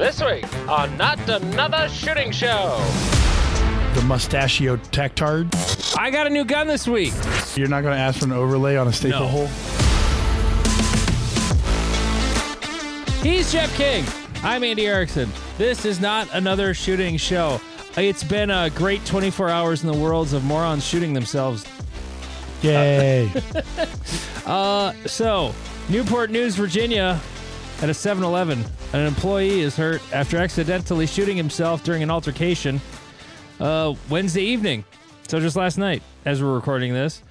This week on Not Another Shooting Show. The mustachio tactard. I got a new gun this week. You're not going to ask for an overlay on a staple hole? He's Jeff King. I'm Andy Erickson. This is Not Another Shooting Show. It's been a great 24 hours in the worlds of morons shooting themselves. Yay. So, Newport News, Virginia, at a 7-Eleven, an employee is hurt after accidentally shooting himself during an altercation Wednesday evening. So just last night, as we're recording this.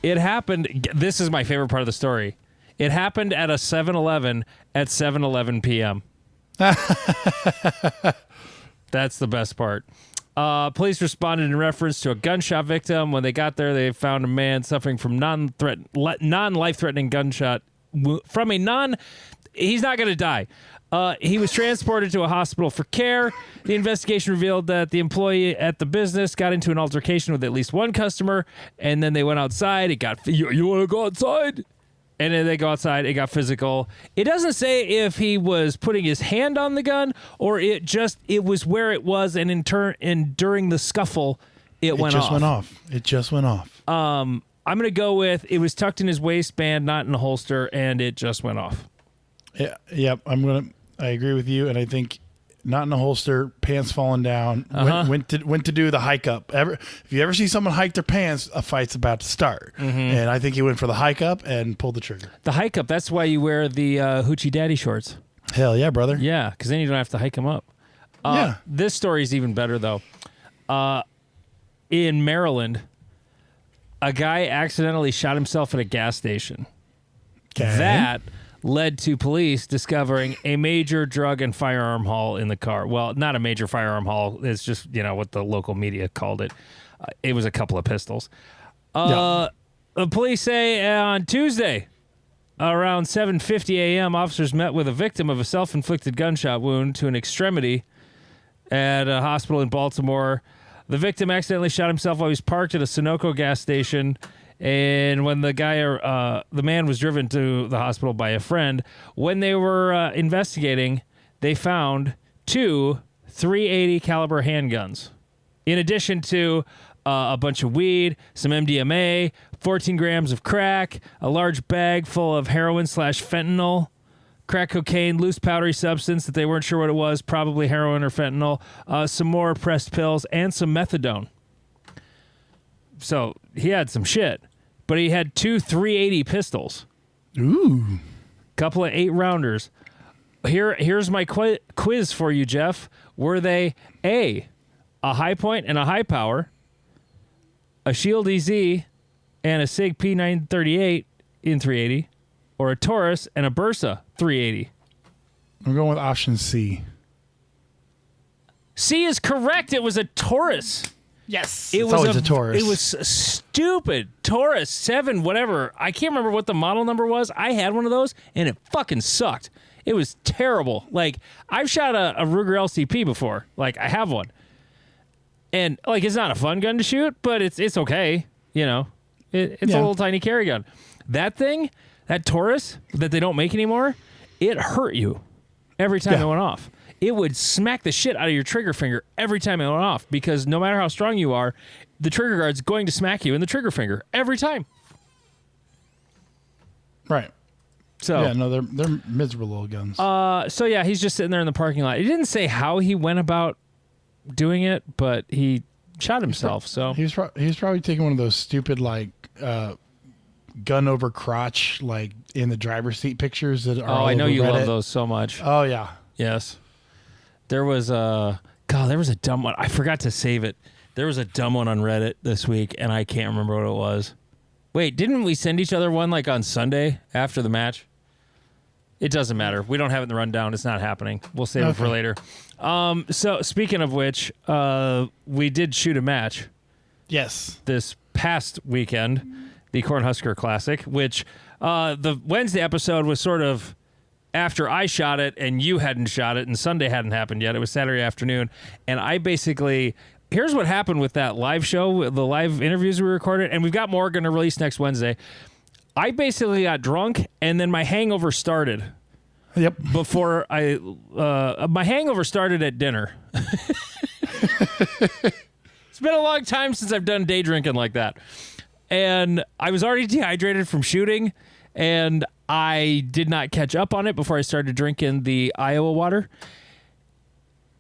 It happened, this is my favorite part of the story. It happened at a 7-Eleven at 7:11 p.m. That's the best part. Police responded in reference to a gunshot victim. When they got there, they found a man suffering from non-life-threatening gunshot from a he's not going to die. He was transported to a hospital for care. The investigation revealed that the employee at the business got into an altercation with at least one customer, and then they went outside. It got, you want to go outside? And then they go outside. It got physical. It doesn't say if he was putting his hand on the gun or it was where it was, and during the scuffle, it went off. It just went off. I'm going to go with it was tucked in his waistband, not in a holster, and it just went off. Yeah, yep. I agree with you, and I think not in a holster, pants falling down. Went to do the hike up. If you ever see someone hike their pants, a fight's about to start. Mm-hmm. And I think he went for the hike up and pulled the trigger. The hike up. That's why you wear the hoochie daddy shorts. Hell yeah, brother. Yeah, because then you don't have to hike them up. Yeah. This story is even better though. In Maryland, a guy accidentally shot himself at a gas station. Okay. That led to police discovering a major drug and firearm haul in the car. Well, not a major firearm haul. It's just, what the local media called it. It was a couple of pistols. The police say on Tuesday, around 7:50 a.m., officers met with a victim of a self-inflicted gunshot wound to an extremity at a hospital in Baltimore. The victim accidentally shot himself while he was parked at a Sunoco gas station. And when the man was driven to the hospital by a friend, when they were investigating, they found 2 .380 caliber handguns, in addition to a bunch of weed, some MDMA, 14 grams of crack, a large bag full of heroin/fentanyl, crack cocaine, loose powdery substance that they weren't sure what it was, probably heroin or fentanyl, some more pressed pills, and some methadone. So he had some shit, but he had 2 .380 pistols. Ooh. Couple of 8-rounders. Here's my quiz for you, Jeff. Were they A, high point and a high power, a Shield EZ and a SIG P938 in .380, or a Taurus and a Bursa .380? I'm going with option C. C is correct. It was a Taurus. Yes. It it's was always a Taurus. It was a stupid Taurus 7, whatever. I can't remember what the model number was. I had one of those, and it fucking sucked. It was terrible. Like, I've shot a Ruger LCP before. Like, I have one. And, like, it's not a fun gun to shoot, but it's okay. It's a little tiny carry gun. That thing, that Taurus that they don't make anymore, it hurt you every time it went off. It would smack the shit out of your trigger finger every time it went off, because no matter how strong you are, the trigger guard's going to smack you in the trigger finger every time. Right. So yeah, no, they're miserable little guns. He's just sitting there in the parking lot. He didn't say how he went about doing it, but he shot himself. So he was probably taking one of those stupid gun over crotch, like in the driver's seat pictures that are. Oh, I know you love those so much. Oh yeah. Yes. There was a dumb one. I forgot to save it. There was a dumb one on Reddit this week, and I can't remember what it was. Wait, didn't we send each other one on Sunday after the match? It doesn't matter. We don't have it in the rundown. It's not happening. We'll save it for later. So speaking of which, we did shoot a match. Yes. This past weekend, the Cornhusker Classic, which the Wednesday episode was sort of after I shot it and you hadn't shot it and Sunday hadn't happened yet. It was Saturday afternoon. And I basically, here's what happened with that live show, the live interviews we recorded, and we've got more going to release next Wednesday. I basically got drunk and then my hangover started. Yep. before my hangover started at dinner. It's been a long time since I've done day drinking like that. And I was already dehydrated from shooting, and I did not catch up on it before I started drinking the Iowa water.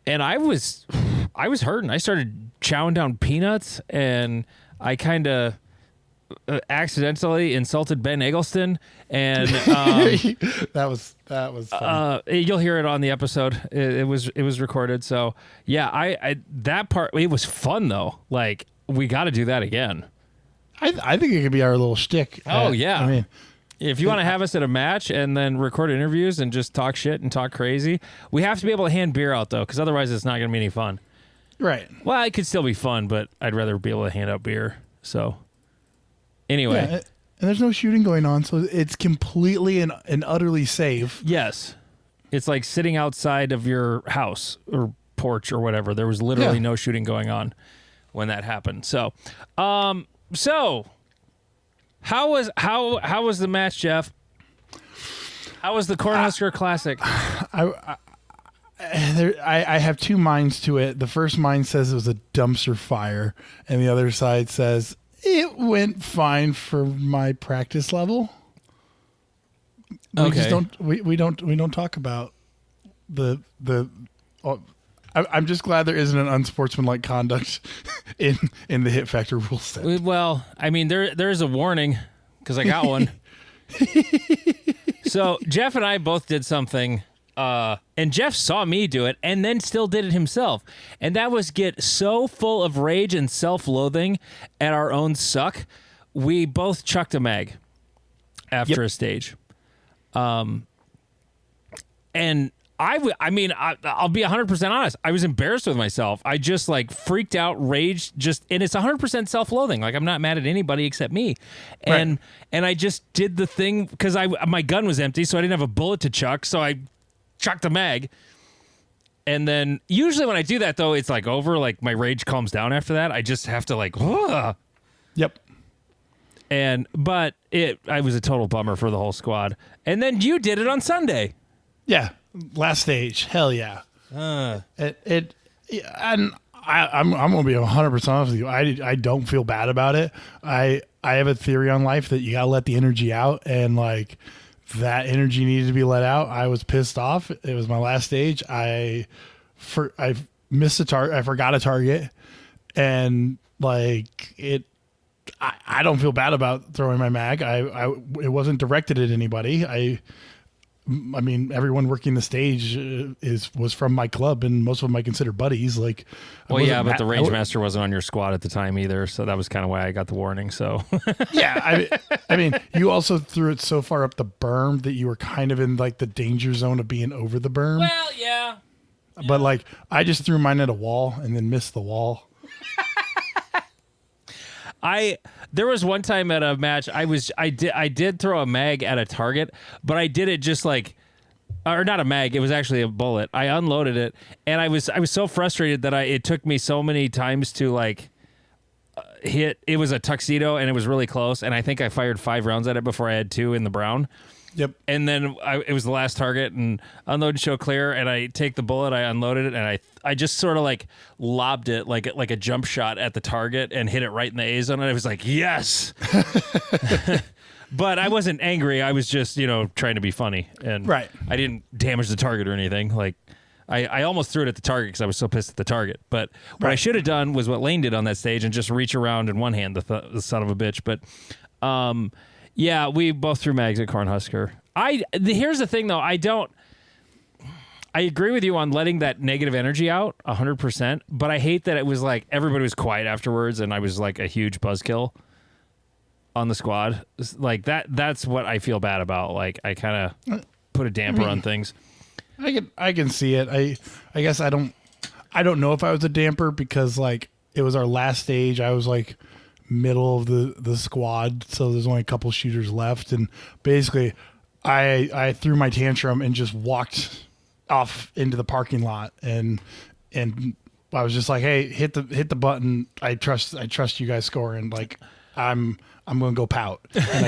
And I was hurting. I started chowing down peanuts, and I kind of accidentally insulted Ben Eggleston, and that was funny. You'll hear it on the episode. It was recorded. So yeah, I that part, it was fun though. Like, we got to do that again. I think it could be our little shtick. Oh yeah. I mean, if you want to have us at a match and then record interviews and just talk shit and talk crazy, we have to be able to hand beer out though, because otherwise it's not going to be any fun. right. Well, it could still be fun, but I'd rather be able to hand out beer. So anyway. Yeah, and there's no shooting going on, so it's completely and utterly safe. Yes. It's like sitting outside of your house or porch or whatever. There was literally no shooting going on when that happened. So, how was the match, Jeff? How was the Cornhusker Classic? I have two minds to it. The first mind says it was a dumpster fire, and the other side says it went fine for my practice level. We just don't talk about the. I'm just glad there isn't an unsportsmanlike conduct in the Hit Factor rule set. Well, I mean, there's a warning because I got one. So Jeff and I both did something, and Jeff saw me do it and then still did it himself. And that was get so full of rage and self-loathing at our own suck, we both chucked a mag after a stage. And I'll be 100% honest. I was embarrassed with myself. I just like freaked out, raged, and it's 100% self-loathing. Like, I'm not mad at anybody except me. And I just did the thing because my gun was empty, so I didn't have a bullet to chuck. So I chucked a mag. And then usually when I do that though, it's like over, like my rage calms down after that. I just have to like, ugh. Yep. But I was a total bummer for the whole squad. And then you did it on Sunday. Yeah. Last stage, hell yeah. And I'm gonna be 100% honest with you. I don't feel bad about it. I have a theory on life that you gotta let the energy out, and like that energy needed to be let out. I was pissed off. It was my last stage. I missed a target. I forgot a target, and like it. I don't feel bad about throwing my mag. It wasn't directed at anybody. I mean, everyone working the stage was from my club, and most of them I consider buddies. Like, well, yeah, but the Rage Master wasn't on your squad at the time either, so that was kind of why I got the warning. So, yeah, I mean, you also threw it so far up the berm that you were kind of in like the danger zone of being over the berm. Well, yeah. But like, I just threw mine at a wall and then missed the wall. There was one time at a match I did throw a mag at a target, but I did it just like, or not a mag, it was actually a bullet. I unloaded it, and I was so frustrated that it took me so many times to like hit. It was a tuxedo and it was really close, and I think I fired 5 rounds at it before I had 2 in the brown. Yep. And then it was the last target, and unload and show clear, and I take the bullet, I unloaded it, and I just sort of like lobbed it like a jump shot at the target and hit it right in the A zone, and I was like, yes. But I wasn't angry. I was just, trying to be funny, and right. I didn't damage the target or anything. Like, I almost threw it at the target because I was so pissed at the target. But what I should have done was what Lane did on that stage and just reach around in one hand, the son of a bitch. But yeah, we both threw mags at Cornhusker. Here's the thing, though. I agree with you on letting that negative energy out 100%, but I hate that it was like everybody was quiet afterwards and I was like a huge buzzkill on the squad. Like that's what I feel bad about. Like, I kind of put a damper on things. I can see it. I guess I don't know if I was a damper because like it was our last stage. I was like middle of the squad, so there's only a couple shooters left, and basically I threw my tantrum and just walked off into the parking lot, and I was just like, hey, hit the button. I trust you guys scoring. Like, I'm gonna go pout. And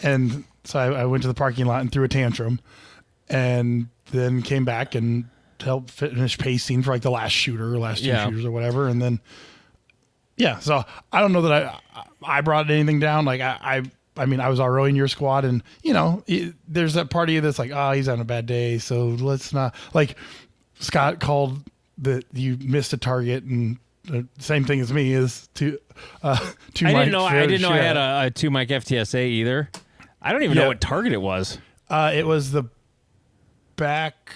And so I went to the parking lot and threw a tantrum, and then came back and helped finish pacing for like the last shooter, or last two shooters or whatever. And then, so I don't know that I brought anything down. Like I mean, I was already in your squad, and there's that part of you that's like, oh, he's having a bad day, so let's not. Like Scott called that you missed a target, and the same thing as me is two. I didn't know I had a 2 mic FTSA either. I don't even know what target it was. It was the back.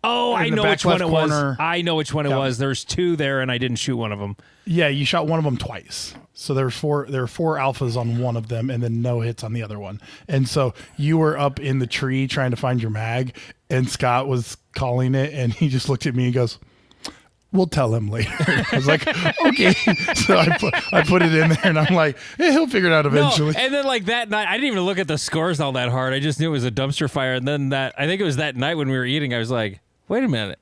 Oh, I know which one it was. I know which one it was. There's 2 there, and I didn't shoot one of them. Yeah, you shot one of them twice. So there were 4 alphas on one of them, and then no hits on the other one. And so you were up in the tree trying to find your mag, and Scott was calling it, and he just looked at me and goes, "We'll tell him later." I was like, okay. So I put it in there, and I'm like, hey, he'll figure it out eventually. No, and then like that night, I didn't even look at the scores all that hard. I just knew it was a dumpster fire. And then I think it was that night when we were eating, I was like, wait a minute.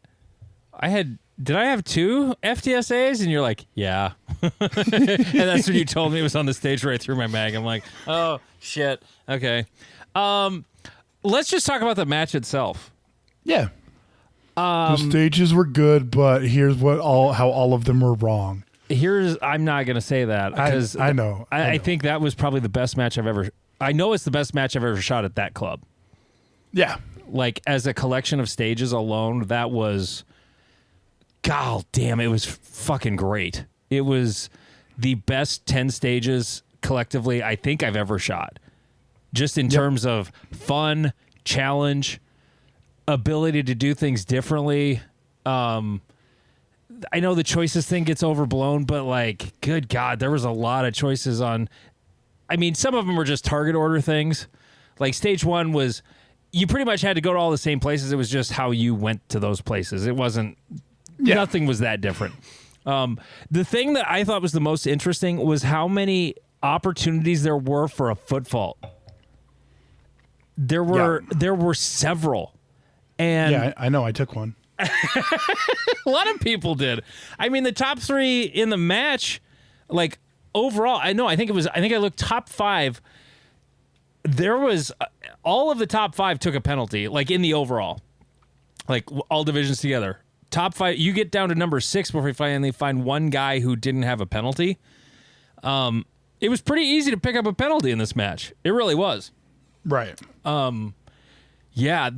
Did I have 2 FTSAs? And you're like, yeah. And that's when you told me it was on the stage right through my mag. I'm like, oh, shit. Okay. Let's just talk about the match itself. Yeah. The stages were good, but here's how all of them were wrong. I'm not going to say that because I know. I think that was probably the best match I've ever. I know it's the best match I've ever shot at that club. Yeah. Like as a collection of stages alone, that was, god damn, it was fucking great. It was the best 10 stages collectively I think I've ever shot. Just in terms of fun, challenge, ability to do things differently. I know the choices thing gets overblown, but like, good God, there was a lot of choices on. I mean, some of them were just target order things. Like stage 1 was, you pretty much had to go to all the same places. It was just how you went to those places. It wasn't, nothing was that different. The thing that I thought was the most interesting was how many opportunities there were for a foot fault. There were several. And yeah, I know. I took one. A lot of people did. I mean, the top 3 in the match, like overall, I think I looked top 5. There was all of the top 5 took a penalty, like in the overall, like all divisions together. Top 5, you get down to number 6 before you finally find one guy who didn't have a penalty. It was pretty easy to pick up a penalty in this match. It really was. Right. Yeah,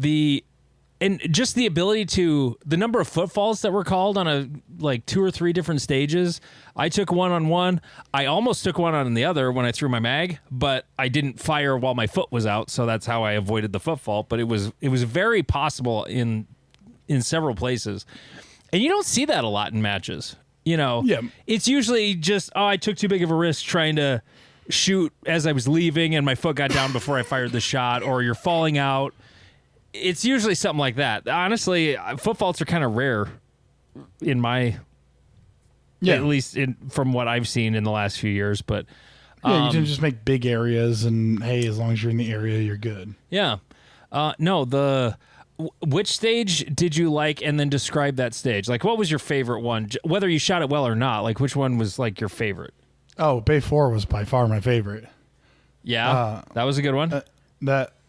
and just the ability to, the number of footfalls that were called on like 2 or 3 different stages. I took one on one. I almost took one on the other when I threw my mag, but I didn't fire while my foot was out, so that's how I avoided the foot fault. But it was very possible in several places. And you don't see that a lot in matches. It's usually just, I took too big of a risk trying to shoot as I was leaving and my foot got down before I fired the shot, or you're falling out. It's usually something like that. Honestly, foot faults are kind of rare in my, at least from what I've seen in the last few years. But you can just make big areas, and hey, as long as you're in the area, you're good. Yeah. No, which stage did you like, and then describe that stage? Like, what was your favorite one? Whether you shot it well or not, like, which one was like your favorite? Oh, Bay 4 was by far my favorite. Yeah, that was a good one.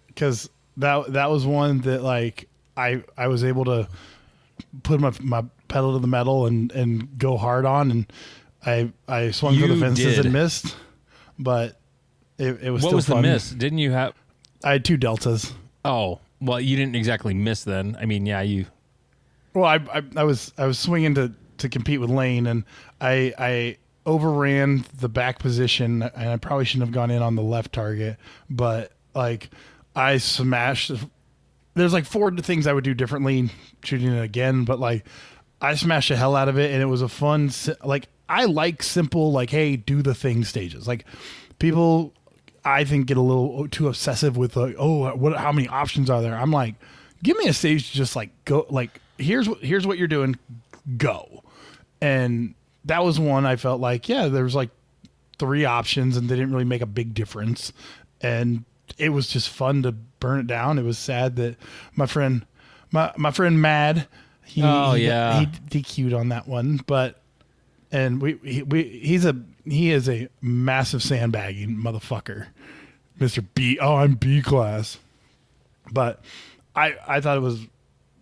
Because that was one that like I was able to put my pedal to the metal and go hard on, and I swung for the fences and missed, but it was what still was fun. The miss? Didn't you have? I had 2 deltas. Oh, well, you didn't exactly miss then. I mean, yeah, you. Well, I was swinging to compete with Lane, and I overran the back position, and I probably shouldn't have gone in on the left target, but like I smashed. There's like 4 things I would do differently shooting it again, but like I smashed the hell out of it, and it was a fun. Like I like simple, like hey, do the thing stages. Like people, I think, get a little too obsessive with like, how many options are there? I'm like, give me a stage to just like go. Like here's what you're doing, go, and that was one I felt like, yeah, there was like 3 options and they didn't really make a big difference. And it was just fun to burn it down. It was sad that my friend Mad, he DQ'd on that one, but, and he is a massive sandbagging motherfucker. Mr. B. Oh, I'm B class. But I thought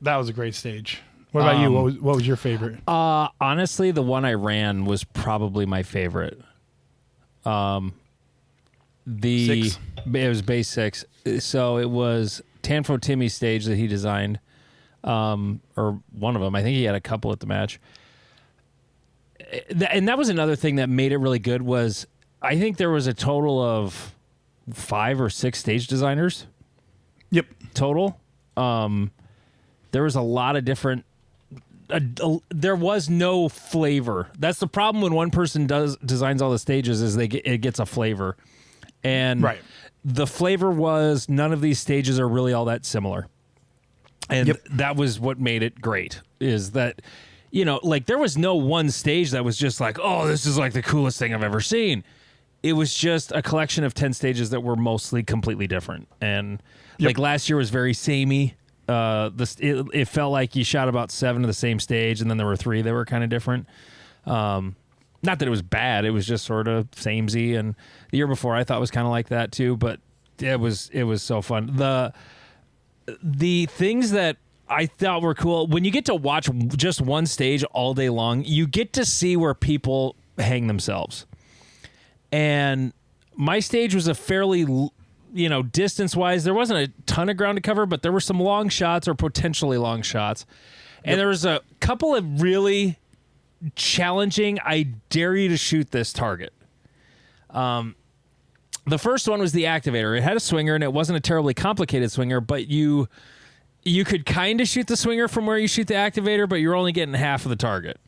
that was a great stage. What about you? What was your favorite? Honestly, the one I ran was probably my favorite. Six. It was base 6. So it was Tanfo Timmy's stage that he designed, or one of them. I think he had a couple at the match. And that was another thing that made it really good was I think there was a total of 5 or 6 stage designers. Yep. Total. There was a lot of different. There was no flavor. That's the problem when one person designs all the stages is it gets a flavor, and right. The flavor was none of these stages are really all that similar, and that was what made it great. Is that like there was no one stage that was just like, oh, this is like the coolest thing I've ever seen. It was just a collection of 10 stages that were mostly completely different, and like last year was very samey. It felt like you shot about 7 of the same stage, and then there were 3 that were kind of different. Not that it was bad; it was just sort of samey. And the year before, I thought was kind of like that too. But it was so fun. The things that I thought were cool when you get to watch just one stage all day long, you get to see where people hang themselves. And my stage was a fairly distance-wise, there wasn't a ton of ground to cover, but there were some long shots or potentially long shots. And there was a couple of really challenging, I dare you to shoot this target. The first one was the activator. It had a swinger, and it wasn't a terribly complicated swinger, but you could kind of shoot the swinger from where you shoot the activator, but you're only getting half of the target.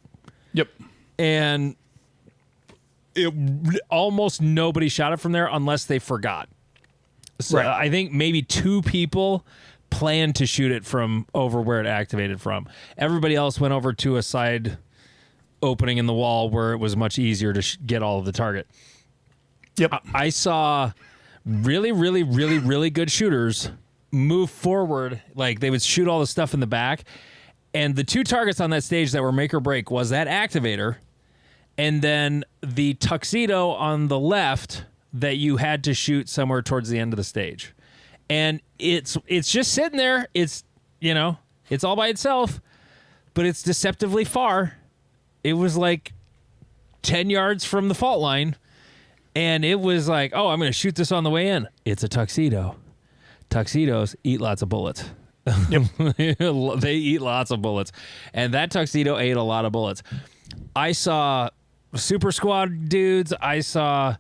Yep. And almost nobody shot it from there unless they forgot. So right. I think maybe 2 people planned to shoot it from over where it activated from. Everybody else went over to a side opening in the wall where it was much easier to get all of the target. Yep. I saw really, really, really, really good shooters move forward. Like they would shoot all the stuff in the back. And the 2 targets on that stage that were make or break was that activator and then the tuxedo on the left that you had to shoot somewhere towards the end of the stage. And it's just sitting there. It's, it's all by itself, but it's deceptively far. It was like 10 yards from the fault line. And it was like, oh, I'm going to shoot this on the way in. It's a tuxedo. Tuxedos eat lots of bullets. Yep. They eat lots of bullets. And that tuxedo ate a lot of bullets. I saw Super Squad dudes. I saw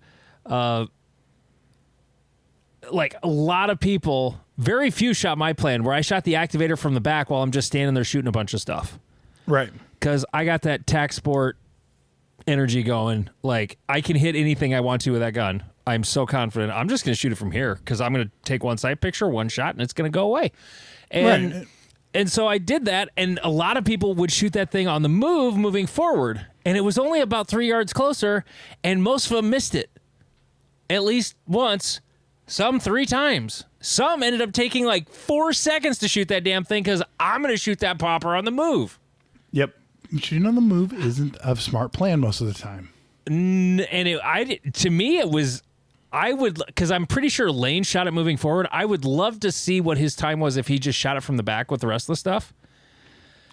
like a lot of people, very few shot my plan where I shot the activator from the back while I'm just standing there shooting a bunch of stuff. Right. Because I got that tac sport energy going. Like I can hit anything I want to with that gun. I'm so confident. I'm just going to shoot it from here because I'm going to take one sight picture, one shot, and it's going to go away. And right. And so I did that, and a lot of people would shoot that thing on the move, moving forward. And it was only about 3 yards closer, and most of them missed it. At least once, some 3 times. Some ended up taking like 4 seconds to shoot that damn thing because I'm going to shoot that popper on the move. Yep. Shooting on the move isn't a smart plan most of the time. And to me, it was... because I'm pretty sure Lane shot it moving forward. I would love to see what his time was if he just shot it from the back with the rest of the stuff.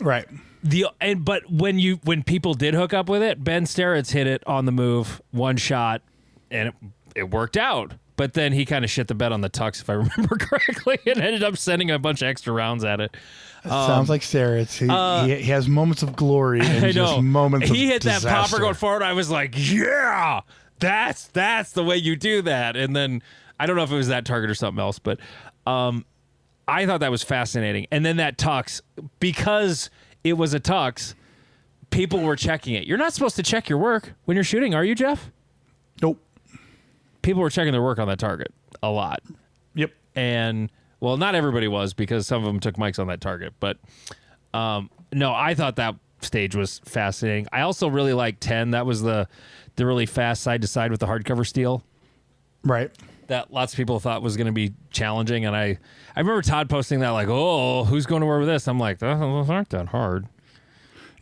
Right. But when people did hook up with it, Ben Starrett's hit it on the move, one shot, and it worked out. But then he kind of shit the bed on the tux, if I remember correctly, and ended up sending a bunch of extra rounds at it. Sounds like Starrett's. He has moments of glory and just moments of He hit disaster. That popper going forward. I was like, yeah. That's the way you do that. And then I don't know if it was that target or something else, but I thought that was fascinating. And then that tux, because it was a tux, people were checking it. You're not supposed to check your work when you're shooting, are you, Jeff? Nope. People were checking their work on that target a lot. Yep. And, well, not everybody was because some of them took mics on that target. But, no, I thought that stage was fascinating. I also really liked 10. That was the really fast side-to-side with the hardcover steel. Right. That lots of people thought was going to be challenging. And I remember Todd posting that like, oh, who's going to war with this? I'm like, those aren't that hard.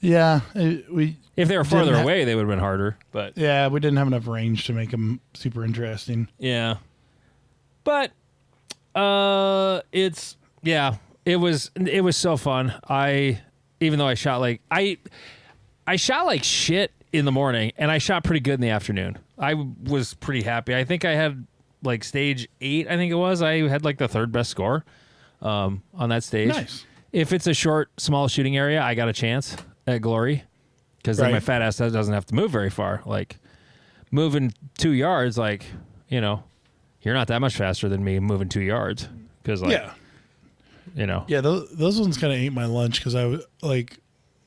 Yeah. If they were farther away, they would have been harder. But yeah, we didn't have enough range to make them super interesting. Yeah. But it was so fun. Even though I shot like I shot like shit in the morning, and I shot pretty good in the afternoon. I was pretty happy. I think I had like stage 8, I think it was. I had like the 3rd best score on that stage. Nice. If it's a short, small shooting area, I got a chance at Glory, because then my fat ass doesn't have to move very far. Like moving 2 yards, like, you know, you're not that much faster than me moving 2 yards. Because like, you know, those ones kind of ate my lunch, because I was like,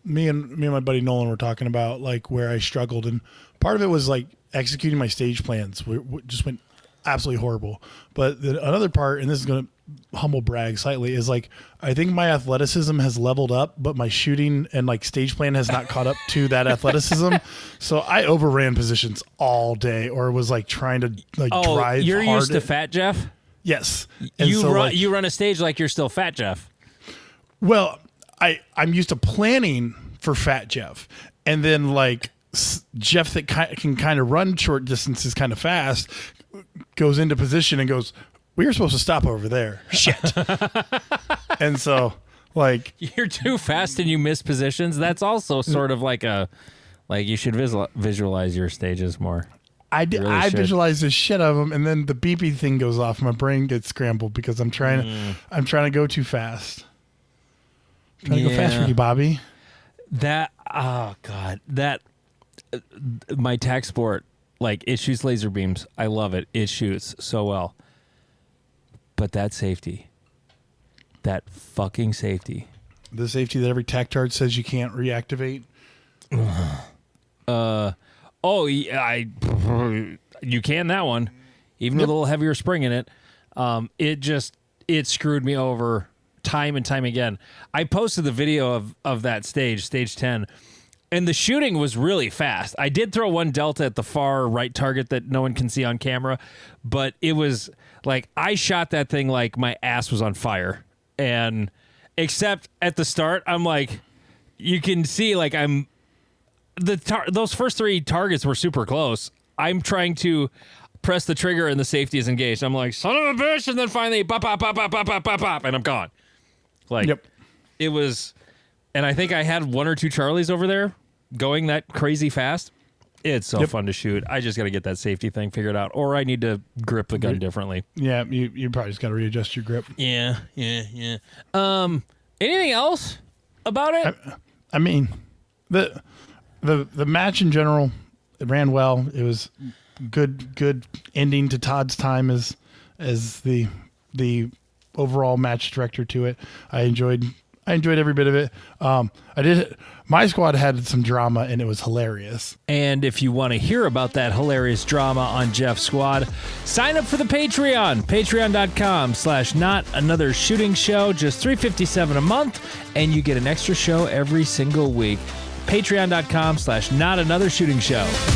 me and my buddy Nolan were talking about like where I struggled, and part of it was like executing my stage plans just went absolutely horrible. But another part, and this is going to humble brag slightly, is like I think my athleticism has leveled up, but my shooting and like stage plan has not caught up to that athleticism. So I overran positions all day, or was like trying to like drive. You're hard used to Fat Jeff? Yes. And you run a stage like you're still Fat Jeff. Well, I'm used to planning for Fat Jeff, and then like Jeff that can kind of run short distances kind of fast goes into position and goes, we were supposed to stop over there. Shit. And so like, you're too fast and you miss positions. That's also sort of like you should visualize your stages more. I visualize the shit out of them, and then the beepy thing goes off. My brain gets scrambled because I'm trying to go too fast. I'm trying to go fast for you, Bobby. My tac sport, like, it shoots laser beams. I love it. It shoots so well. But that safety, that fucking safety. The safety that every tac charge says you can't reactivate. You can that one, even with a little heavier spring in it. It screwed me over time and time again. I posted the video of that stage 10, and the shooting was really fast. I did throw one delta at the far right target that no one can see on camera, but it was like I shot that thing like my ass was on fire. And except at the start, I'm like, you can see like those first 3 targets were super close. I'm trying to press the trigger and the safety is engaged. I'm like, son of a bitch, and then finally pop, pop, pop, pop, pop, pop, pop, pop, and I'm gone. Like, It was, and I think I had 1 or 2 Charlies over there going that crazy fast. It's so fun to shoot. I just got to get that safety thing figured out, or I need to grip the gun differently. Yeah, you probably just got to readjust your grip. Yeah. Anything else about it? I mean, the match in general, it ran well. It was good ending to Todd's time as the overall match director to it. I enjoyed every bit of it. My squad had some drama, and it was hilarious. And if you want to hear about that hilarious drama on Jeff's squad, sign up for the Patreon. Patreon.com/NotAnotherShootingShow. Just $3.57 a month, and you get an extra show every single week. Patreon.com/NotAnotherShootingShow.